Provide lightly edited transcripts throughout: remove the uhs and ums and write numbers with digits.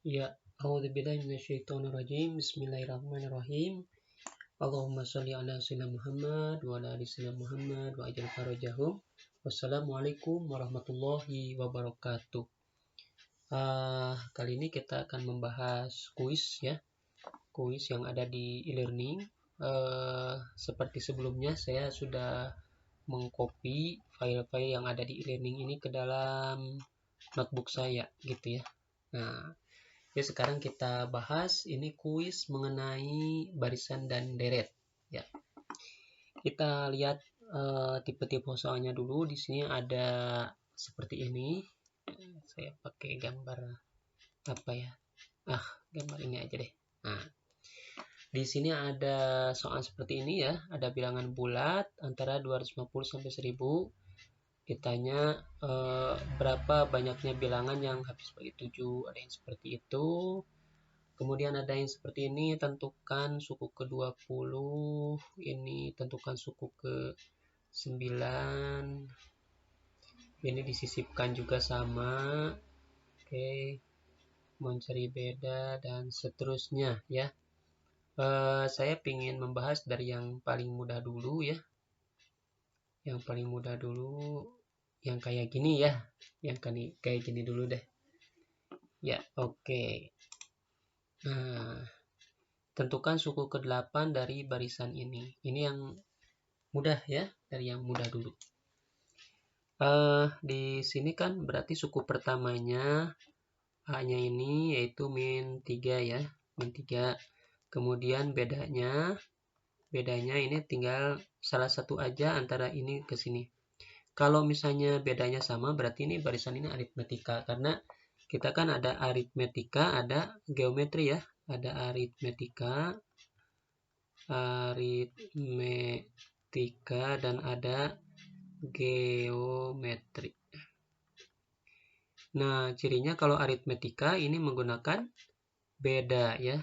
Ya, a'udzubillahi minasyaitonirrajim. Bismillahirrahmanirrahim. Allahumma sholli ala sayyidina Muhammad wa ala ali sayyidina Muhammad wa ajal farajahum. Wassalamualaikum warahmatullahi wabarakatuh. Kali ini kita akan membahas kuis ya. Kuis yang ada di e-learning. Seperti sebelumnya saya sudah mengcopy file-file yang ada di e-learning ini ke dalam notebook saya gitu ya. Nah, oke, sekarang kita bahas ini kuis mengenai barisan dan deret ya. Kita lihat tipe-tipe soalnya dulu. Di sini ada seperti ini. Saya pakai gambar apa ya? Gambar ini aja deh. Nah, di sini ada soal seperti ini ya. Ada bilangan bulat antara 250 sampai 1000. Ditanya berapa banyaknya bilangan yang habis bagi 7. Ada yang seperti itu. Kemudian ada yang seperti ini, tentukan suku ke-20, ini tentukan suku ke-9, ini disisipkan juga sama, oke, mencari beda, dan seterusnya ya. Saya ingin membahas dari yang paling mudah dulu ya. Yang paling mudah dulu, yang kayak gini ya, yang kayak gini dulu deh. Ya, oke. Nah, tentukan suku ke-8 dari barisan ini. Ini yang mudah ya, dari yang mudah dulu. Di sini kan berarti suku pertamanya A-nya ini yaitu min 3 ya, min 3. Kemudian bedanya ini tinggal salah satu aja antara ini ke sini. Kalau misalnya bedanya sama, berarti ini barisan ini aritmetika, karena kita kan ada aritmetika, ada geometri ya. Ada aritmetika, dan ada geometri. Nah, cirinya kalau aritmetika ini menggunakan beda ya.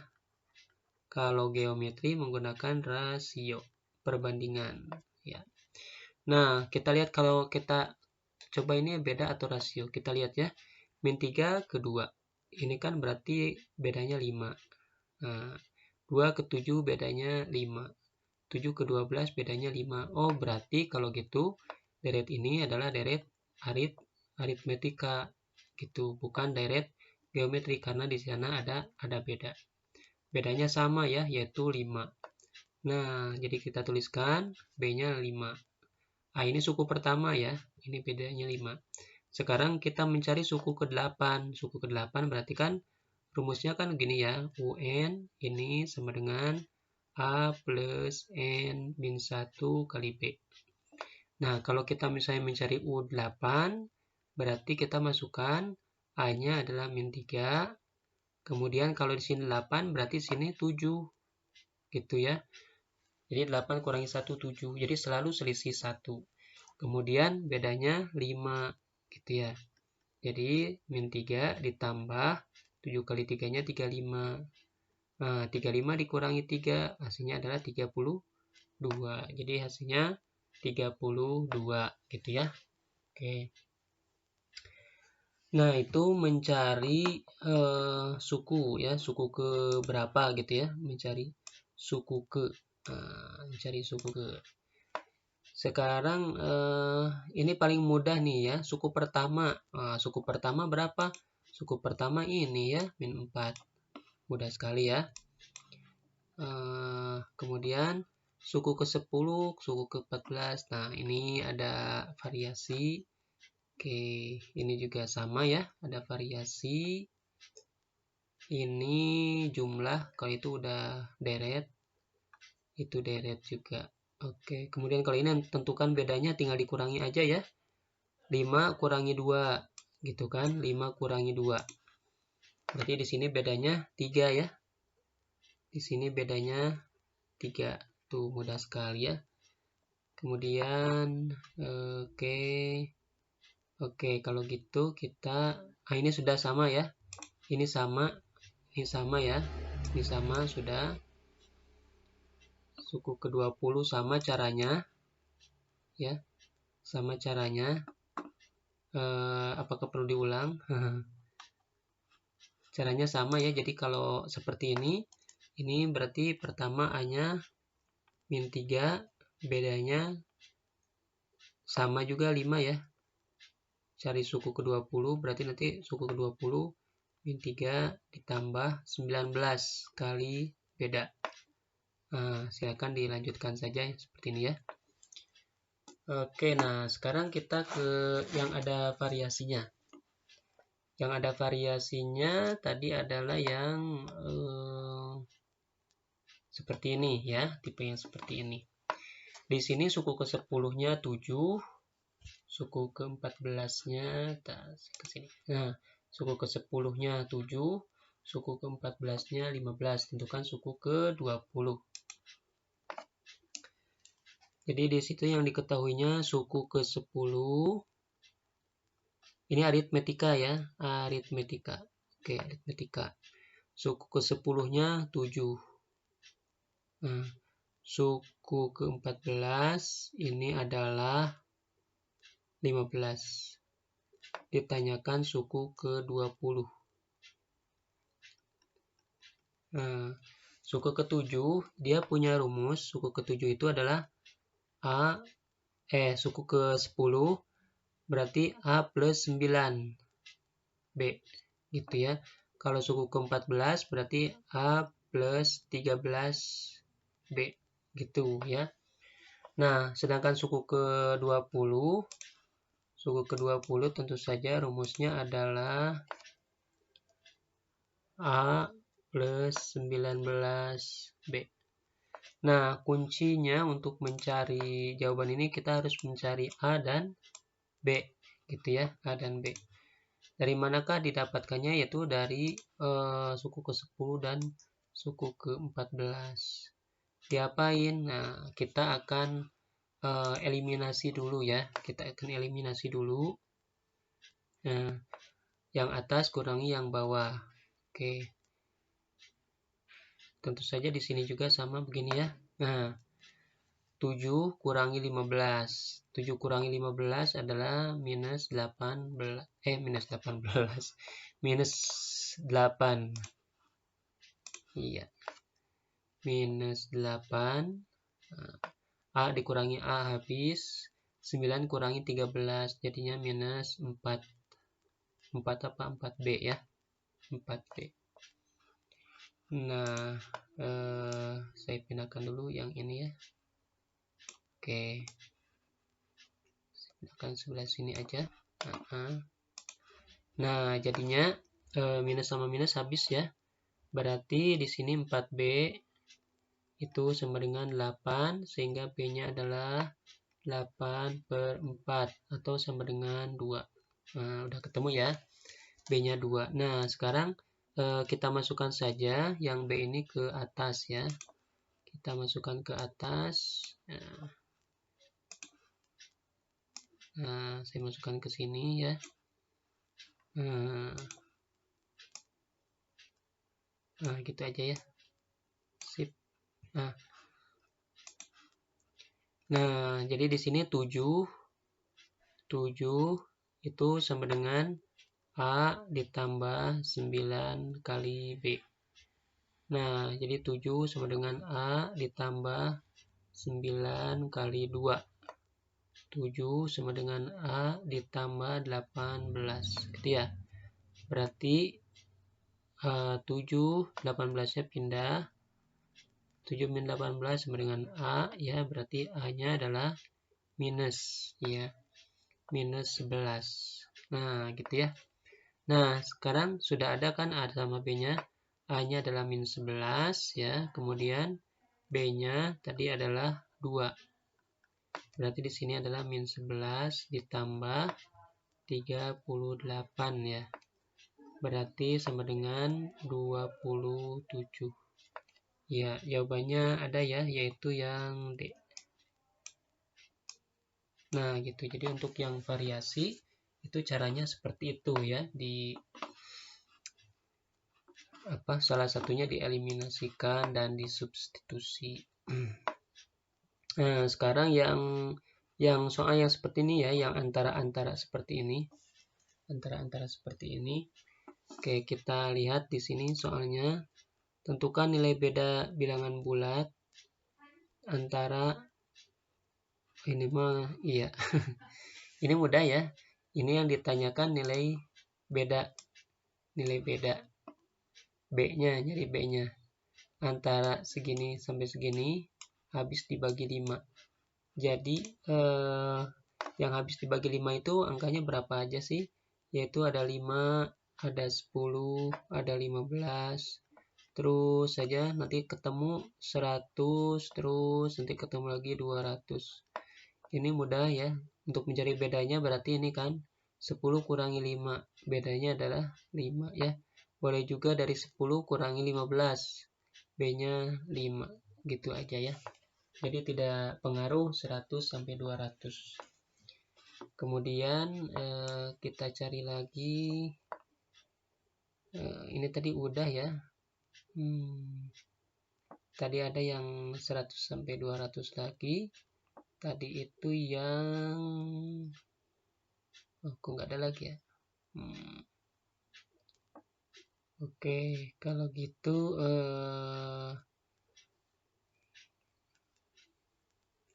Kalau geometri menggunakan rasio, perbandingan ya. Nah, kita lihat kalau kita coba ini beda atau rasio. Kita lihat ya. Min 3 ke 2. Ini kan berarti bedanya 5. Nah, 2 ke 7 bedanya 5. 7 ke 12 bedanya 5. Oh, berarti kalau gitu deret ini adalah deret aritmetika gitu, bukan deret geometri, karena di sana ada beda. Bedanya sama ya, yaitu 5. Nah, jadi kita tuliskan B-nya 5. Ini suku pertama ya, ini bedanya 5. Sekarang kita mencari suku ke-8. Suku ke-8 berarti kan rumusnya kan gini ya, UN ini sama dengan A plus N min 1 kali B. Nah, kalau kita misalnya mencari U8, berarti kita masukkan A-nya adalah min 3. Kemudian kalau di sini 8, berarti sini 7. Gitu ya. Jadi 8 kurangi 1, 7. Jadi selalu selisih 1. Kemudian bedanya 5. Gitu ya. Jadi min 3 ditambah 7 kali 3-nya 35. Nah, 35 dikurangi 3, hasilnya adalah 32. Jadi hasilnya 32 gitu ya. Oke. Nah, itu mencari suku ya, suku ke berapa gitu ya, mencari suku ke. Mencari suku ke. Sekarang ini paling mudah nih ya, suku pertama. Suku pertama berapa? Suku pertama ini ya, min 4. Mudah sekali ya. Kemudian suku ke-10, suku ke-14. Nah, ini ada variasi. Oke, ini juga sama ya, ada variasi. Ini jumlah, kalau itu udah deret, itu deret juga. Oke, kemudian kalau ini tentukan bedanya tinggal dikurangi aja ya. 5 kurangi 2, gitu kan, 5 kurangi 2. Berarti di sini bedanya 3 ya. Di sini bedanya 3. Tuh, mudah sekali ya. Kemudian, oke, kalau gitu kita, ini sudah sama ya. Ini sama ya. Ini sama sudah. Suku ke-20 sama caranya. Ya, sama caranya. Apakah perlu diulang? Caranya sama ya, jadi kalau seperti ini berarti pertama A-nya min 3, bedanya sama juga 5 ya. Cari suku ke-20, berarti nanti suku ke-20 min 3 ditambah 19 kali beda. Nah, silakan dilanjutkan saja seperti ini ya. Oke, nah sekarang kita ke yang ada variasinya. Yang ada variasinya tadi adalah yang seperti ini ya, tipe yang seperti ini. Di sini suku ke-10-nya 7, suku ke-14-nya ke sini. Nah, suku ke-10-nya 7, suku ke-14-nya 15. Tentukan suku ke-20. Jadi di situ yang diketahuinya suku ke-10. Ini aritmetika ya, aritmetika. Oke, aritmetika. Suku ke-10-nya 7. Nah, suku ke-14 ini adalah 15. Ditanyakan suku ke-20. Nah, suku ke-7 dia punya rumus. Suku ke-7 itu adalah suku ke-10 berarti A plus 9 B gitu ya. Kalau suku ke-14 berarti A plus 13 B gitu ya. Nah, sedangkan suku ke-20 tentu saja rumusnya adalah A plus 19B. Nah, kuncinya untuk mencari jawaban ini kita harus mencari A dan B gitu ya, A dan B. Dari manakah didapatkannya? Yaitu dari suku ke-10 dan suku ke-14. Diapain? Nah, kita akan eliminasi dulu ya. Kita akan eliminasi dulu. Nah, yang atas kurangi yang bawah. Oke. Tentu saja di sini juga sama begini ya. Nah, 7 kurangi 15. 7 kurangi 15 adalah minus 18. Minus 18. Minus 8. Iya. Minus 8. A dikurangi A habis. 9 kurangi 13. Jadinya minus 4. 4 apa? 4B ya. 4B. Nah, saya pindahkan dulu yang ini ya. Oke. Saya pindahkan sebelah sini aja. Nah, jadinya minus sama minus habis ya. Berarti di sini 4B itu sama dengan 8, sehingga B-nya adalah 8 per 4 atau sama dengan 2. Nah, udah ketemu ya. B-nya 2. Nah, sekarang kita masukkan saja yang B ini ke atas ya. Kita masukkan ke atas. Nah, saya masukkan ke sini ya. Nah, gitu aja ya. Sip. Nah, jadi di sini 7 itu sama dengan A ditambah 9 kali B. Nah, jadi 7 sama dengan A ditambah 9 kali 2. 7 sama dengan A ditambah 18. Gitu ya. Berarti 7, 18-nya pindah. 7 min 18 sama dengan A. Ya, berarti A-nya adalah minus. Ya, minus 11. Nah, gitu ya. Nah, sekarang sudah ada kan A sama B-nya. A-nya adalah minus 11 ya. Kemudian B-nya tadi adalah 2. Berarti di sini adalah minus 11 ditambah 38 ya. Berarti sama dengan 27. Ya, jawabannya ada ya, yaitu yang D. Nah, gitu. Jadi untuk yang variasi itu caranya seperti itu ya, salah satunya dieliminasikan dan disubstitusi. Nah, sekarang yang soal yang seperti ini ya, yang antara-antara seperti ini. Antara-antara seperti ini. Oke, kita lihat di sini soalnya. Tentukan nilai beda bilangan bulat antara ini mah iya. Ini mudah ya. Ini yang ditanyakan nilai beda B-nya, nyari B-nya. Antara segini sampai segini habis dibagi 5. Jadi yang habis dibagi 5 itu angkanya berapa aja sih? Yaitu ada 5, ada 10, ada 15. Terus saja nanti ketemu 100, terus nanti ketemu lagi 200. Ini mudah ya. Untuk mencari bedanya berarti ini kan 10 kurangi 5. Bedanya adalah 5 ya. Boleh juga dari 10 kurangi 15. B-nya 5. Gitu aja ya. Jadi tidak pengaruh 100 sampai 200. Kemudian kita cari lagi. Ini tadi udah ya. Tadi ada yang 100 sampai 200 lagi. Tadi itu yang kok nggak ada lagi ya. Oke, kalau gitu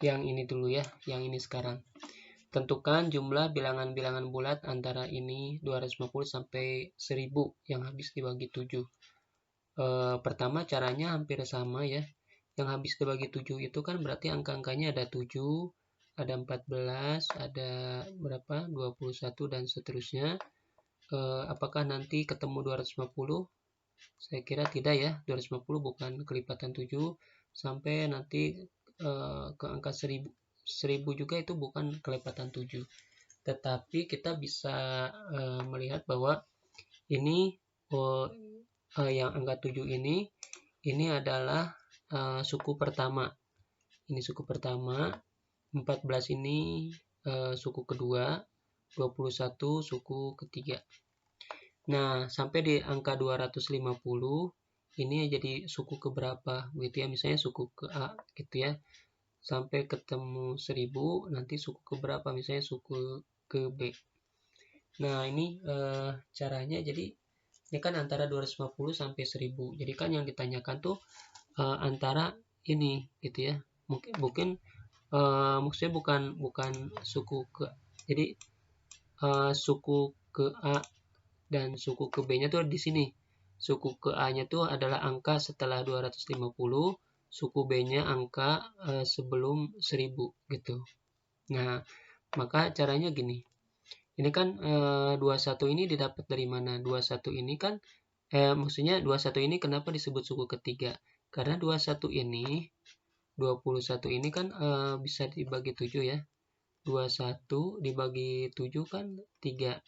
yang ini dulu ya, yang ini sekarang. Tentukan jumlah bilangan-bilangan bulat antara ini 250 sampai 1000 yang habis dibagi 7. Pertama caranya hampir sama ya. Yang habis dibagi 7 itu kan berarti angka-angkanya ada 7, ada 14, ada berapa? 21 dan seterusnya. Apakah nanti ketemu 250? Saya kira tidak ya. 250 bukan kelipatan 7 sampai nanti ke angka 1000. 1000 juga itu bukan kelipatan 7. Tetapi kita bisa melihat bahwa ini yang angka 7 ini adalah suku pertama. Ini suku pertama, 14 ini suku kedua, 21 suku ketiga. Nah, sampai di angka 250 ini jadi suku keberapa gitu ya, misalnya suku ke A gitu ya. Sampai ketemu 1000 nanti suku keberapa, misalnya suku ke B. Nah, ini caranya jadi ini kan antara 250 sampai 1000. Jadi kan yang ditanyakan tuh antara ini gitu ya. Mungkin maksudnya bukan suku ke, jadi suku ke A dan suku ke B-nya tuh di sini. Suku ke A-nya tuh adalah angka setelah 250, suku B-nya angka sebelum 1000 gitu. Nah, maka caranya gini. Ini kan 21 ini didapat dari mana? 21 ini kan maksudnya 21 ini kenapa disebut suku ketiga? Karena 21 ini 21 ini kan bisa dibagi 7 ya. 21 dibagi 7 kan 3.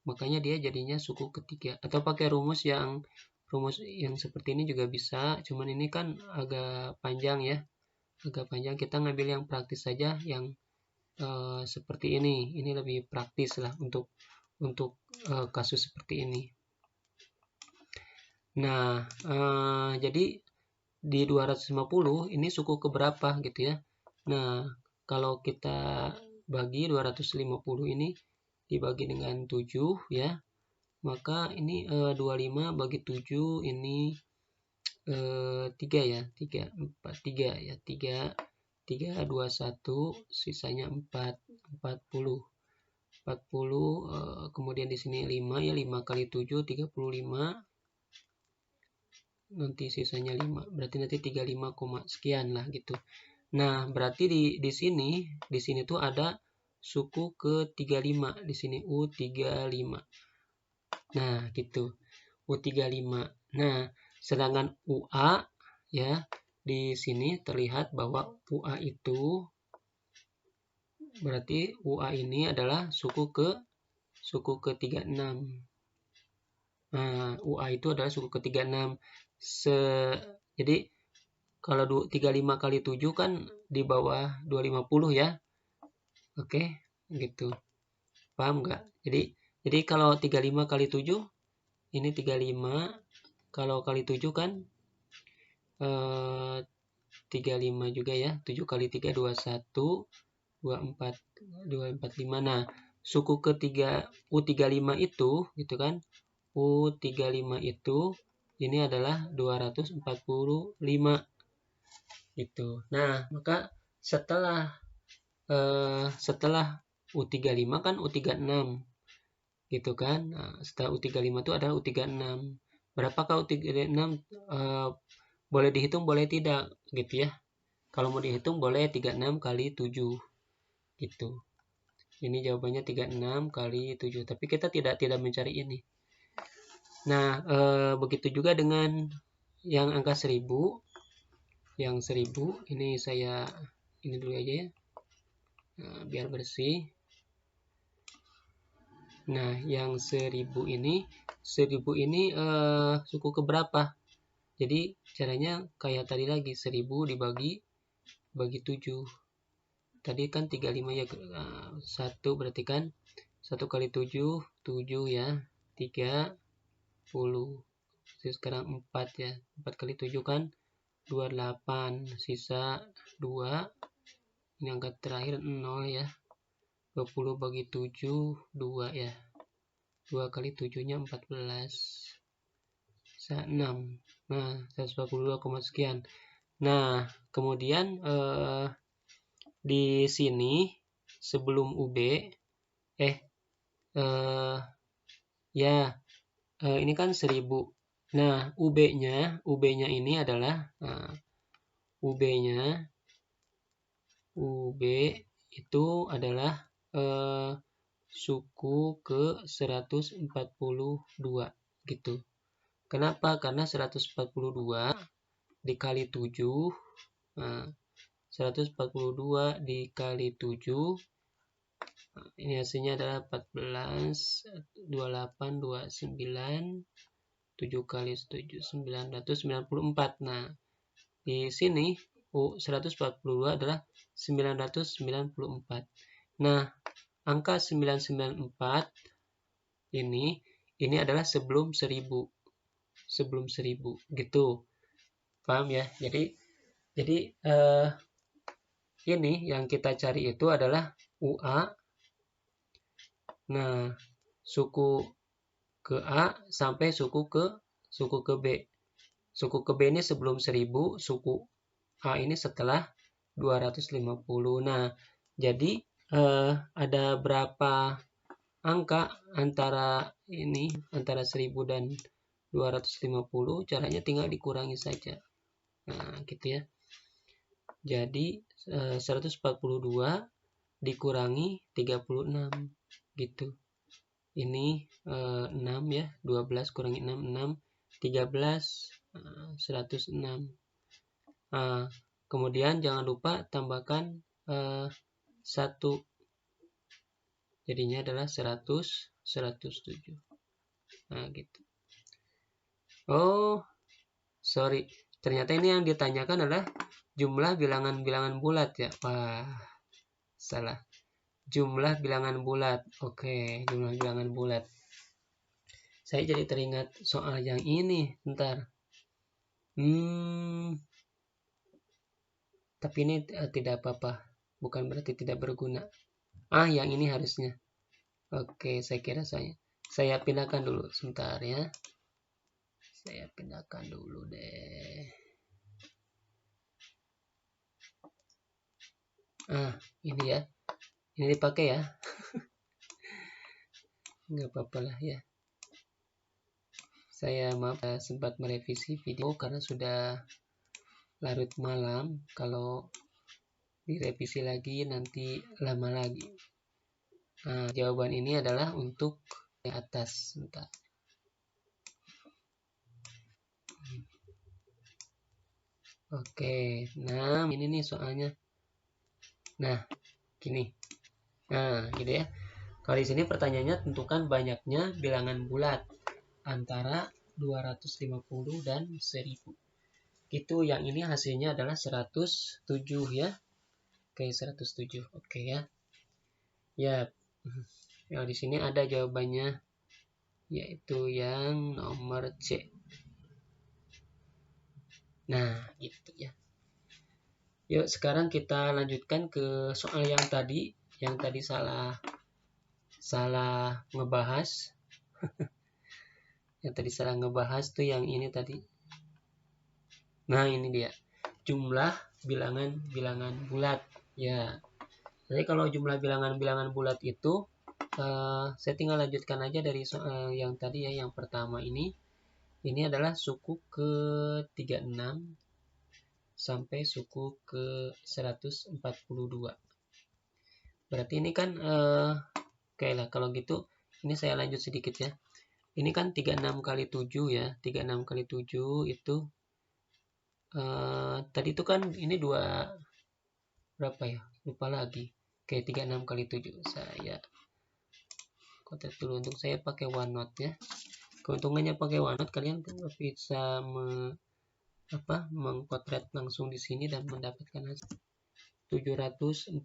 Makanya dia jadinya suku ketiga. Atau pakai rumus yang seperti ini juga bisa. Cuman ini kan agak panjang ya. Agak panjang, kita ngambil yang praktis saja, yang seperti ini. Ini lebih praktis lah untuk kasus seperti ini. Nah, jadi di 250 ini suku keberapa gitu ya. Nah, kalau kita bagi 250 ini dibagi dengan 7 ya, maka ini 25 bagi 7 ini 3 ya, 3, 4, 3 ya, 3, 3, 21, sisanya 4, 40. 40, kemudian di sini 5 ya, 5 kali 7, 35. Nanti sisanya 5. Berarti nanti 35, sekian lah gitu. Nah, berarti di sini tuh ada suku ke-35. Di sini U35. Nah, gitu. U35. Nah, sedangkan UA ya, di sini terlihat bahwa UA itu berarti UA ini adalah suku ke-36. Nah, UA itu adalah suku ke-36. Jadi kalau 35 kali 7 kan di bawah 250 ya. Oke, gitu. Paham nggak? Jadi kalau 35 kali 7 ini 35, kalau kali 7 kan 35 juga ya. 7 kali 3 21, 24, 245. Nah, suku ketiga U35 itu gitu kan. U35 itu ini adalah 245 gitu. Nah, maka setelah U35 kan U36 gitu kan. Nah, setelah U35 itu ada U36. Berapakah U36? Boleh dihitung, boleh tidak gitu ya. Kalau mau dihitung boleh 36 kali 7 gitu. Ini jawabannya 36 kali 7, tapi kita tidak mencari ini. Nah, begitu juga dengan yang angka 1000. Yang 1000 ini saya ini dulu aja ya. Nah, biar bersih. Nah, yang 1000 ini suku keberapa? Jadi caranya kayak tadi lagi, 1000 bagi 7. Tadi kan 35 ya, 1 berarti kan 1 kali 7, 7 ya, 30. Terus sekarang 4 ya, 4 kali 7 kan 28, sisa 2. Ini angka terakhir 0 ya. 20 bagi 7, 2 ya. 2 kali 7-nya 14. 6. Nah, 142, sekian. Nah, kemudian di sini sebelum UB ini kan 1000. Nah, UB-nya ini adalah UB itu adalah suku ke 142 gitu. Kenapa? Karena 142 dikali 7, 142 dikali 7, ini hasilnya adalah 14, 28, 29, 7 kali 7, 994. Nah, di sini 142 adalah 994. Nah, angka 994 ini adalah sebelum 1000. Sebelum 1000 gitu. Paham ya? Jadi ini yang kita cari itu adalah UA. Nah, suku ke A sampai suku ke B. Suku ke B ini sebelum 1000, suku A ini setelah 250. Nah, jadi ada berapa angka antara 1000 dan 250, caranya tinggal dikurangi saja. Nah, gitu ya. Jadi 142 dikurangi 36 gitu. Ini 6 ya, 12 kurangi 6, 6, 13, 106. Kemudian jangan lupa tambahkan 1. Jadinya adalah 100, 107. Nah, gitu. Oh, sorry. Ternyata ini yang ditanyakan adalah jumlah bilangan-bilangan bulat ya. Wah, salah. Jumlah bilangan bulat. Oke, jumlah bilangan bulat. Saya jadi teringat soal yang ini. Bentar. Tapi ini tidak apa-apa. Bukan berarti tidak berguna. Yang ini harusnya. Oke, saya kira saya pindahkan dulu sebentar ya. Saya pindahkan dulu deh. Ini ya. Ini dipakai ya. Nggak apa-apa lah ya. Saya maaf sempat merevisi video karena sudah larut malam. Kalau direvisi lagi nanti lama lagi. Jawaban ini adalah untuk yang atas. Bentar. Oke, nah ini nih soalnya. Nah, gini. Nah, gitu ya. Kalau di sini pertanyaannya tentukan banyaknya bilangan bulat antara 250 dan 1000. Itu yang ini hasilnya adalah 107 ya. Oke, 107. Oke ya. Ya. Yang di sini ada jawabannya, yaitu yang nomor C. Nah, gitu ya. Yuk, sekarang kita lanjutkan ke soal yang tadi salah ngebahas. Yang tadi saya ngebahas tuh yang ini tadi. Nah, ini dia. Jumlah bilangan-bilangan bulat. Ya. Jadi kalau jumlah bilangan-bilangan bulat itu saya tinggal lanjutkan aja dari yang tadi ya, yang pertama ini. Ini adalah suku ke-36 sampai suku ke-142. Berarti ini kan oke lah kalau gitu ini saya lanjut sedikit ya. Ini kan 36 kali 7 ya. 36 kali 7 itu tadi itu kan ini berapa ya? Lupa lagi. Oke, 36 kali 7. Saya kotak dulu, untuk saya pakai OneNote ya. Keuntungannya pakai OneNote, kalian bisa mengpotret langsung di sini dan mendapatkan hasil 742.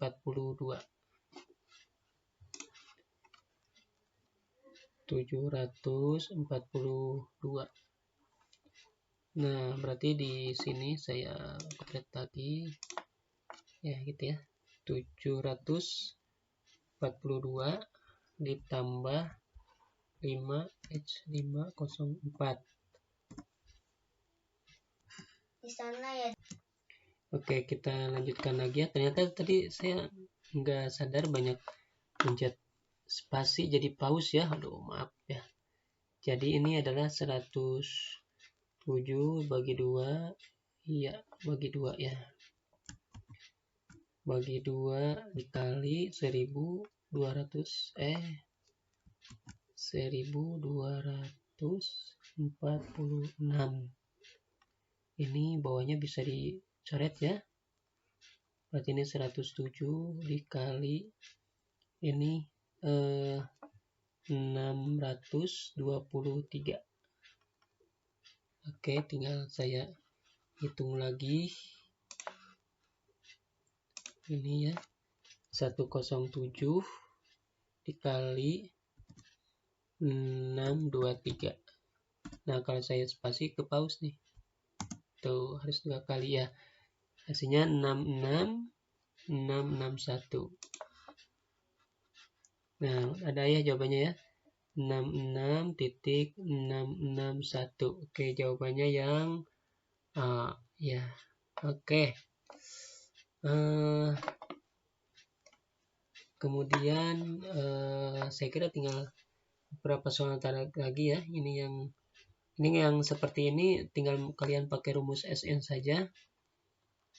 742. Nah, berarti di sini saya potret tadi ya gitu ya. 742 ditambah 5H504. Di sana ya. Oke, kita lanjutkan lagi ya. Ternyata tadi saya nggak sadar banyak pencet spasi jadi pause ya. Aduh, maaf ya. Jadi ini adalah 107 bagi 2. Iya, bagi 2 ya. Bagi 2 dikali 1246. Ini bawahnya bisa dicoret ya. Berarti ini 107 dikali ini 623. Oke, tinggal saya hitung lagi. Ini ya, 107 dikali 623. Nah, kalau saya spasi ke pause nih. Tuh, harus 2 kali ya. Hasilnya 66661. Nah, ada ya jawabannya ya. 66.661. Oke, jawabannya yang ya. Oke. Kemudian saya kira tinggal beberapa soal lagi ya. Ini yang seperti ini tinggal kalian pakai rumus SN saja.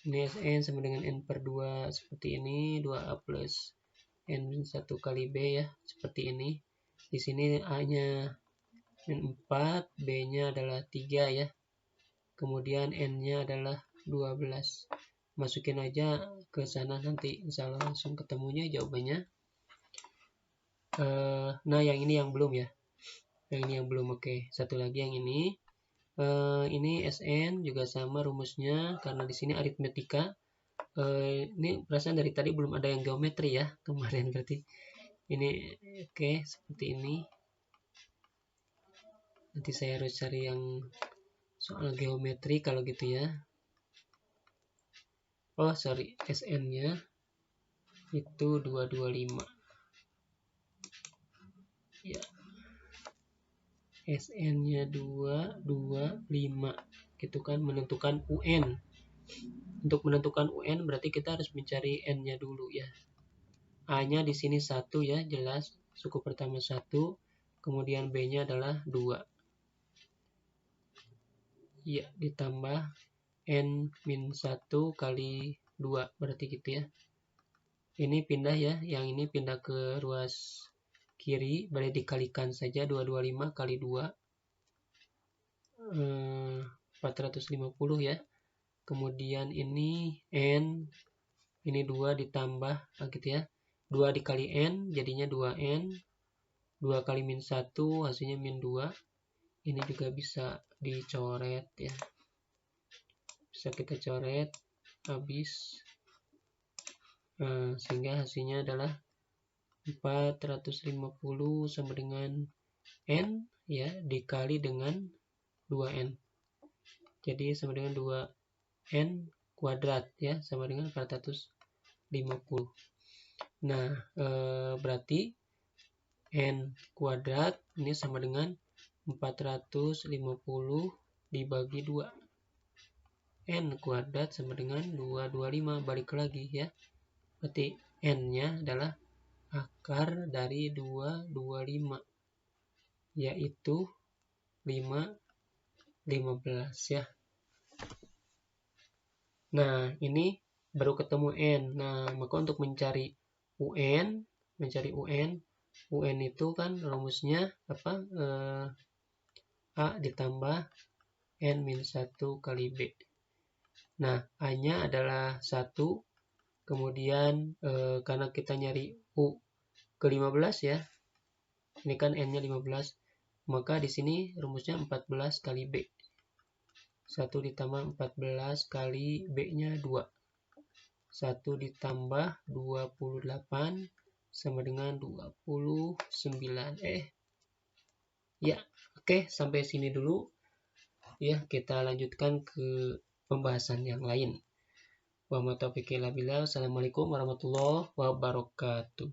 Ini SN sama dengan N per 2 seperti ini, 2A plus N min 1 kali B ya, seperti ini. Di sini A-nya min 4, B-nya adalah 3 ya. Kemudian N-nya adalah 12. Masukin aja ke sana, nanti insya Allah langsung ketemunya jawabannya. Nah, yang ini yang belum ya. Yang ini yang belum. Oke, satu lagi yang ini. Ini SN juga sama rumusnya, karena di sini aritmetika. Ini perasaan dari tadi belum ada yang geometri ya kemarin, berarti ini oke, seperti ini. Nanti saya harus cari yang soal geometri kalau gitu ya. Oh sorry, SN nya itu 225 ya. SN nya 225 gitu kan. Menentukan UN. Untuk menentukan UN berarti kita harus mencari N nya dulu ya. A nya di sini 1 ya, jelas suku pertama 1, kemudian B nya adalah 2 ya, ditambah N min 1 kali 2, berarti gitu ya. Ini pindah ya, yang ini pindah ke ruas kiri, boleh dikalikan saja. 225 kali 2 450 ya. Kemudian ini N, ini 2 ditambah gitu ya, 2 dikali N jadinya 2N, 2 kali min 1 hasilnya min 2. Ini juga bisa dicoret ya, bisa kita coret habis, sehingga hasilnya adalah 450 sama dengan N ya, dikali dengan 2N, jadi sama dengan 2N kuadrat ya, sama dengan 450. Nah, berarti N kuadrat ini sama dengan 450 dibagi 2. N kuadrat sama dengan 225. Balik lagi ya. Berarti N-nya adalah akar dari 225. Yaitu 15 ya. Nah, ini baru ketemu N. Nah, maka untuk mencari UN itu kan rumusnya apa? A ditambah N-1 kali B. Nah, A-nya adalah 1. Kemudian karena kita nyari U ke 15 ya. Ini kan N-nya 15. Maka di sini rumusnya 14 kali B. 1 ditambah 14 kali B-nya 2. 1 ditambah 28 sama dengan 29. Ya, oke, sampai sini dulu. Ya, kita lanjutkan ke pembahasan yang lain. Wa ma taufiqi illa billah. Assalamualaikum warahmatullahi wabarakatuh.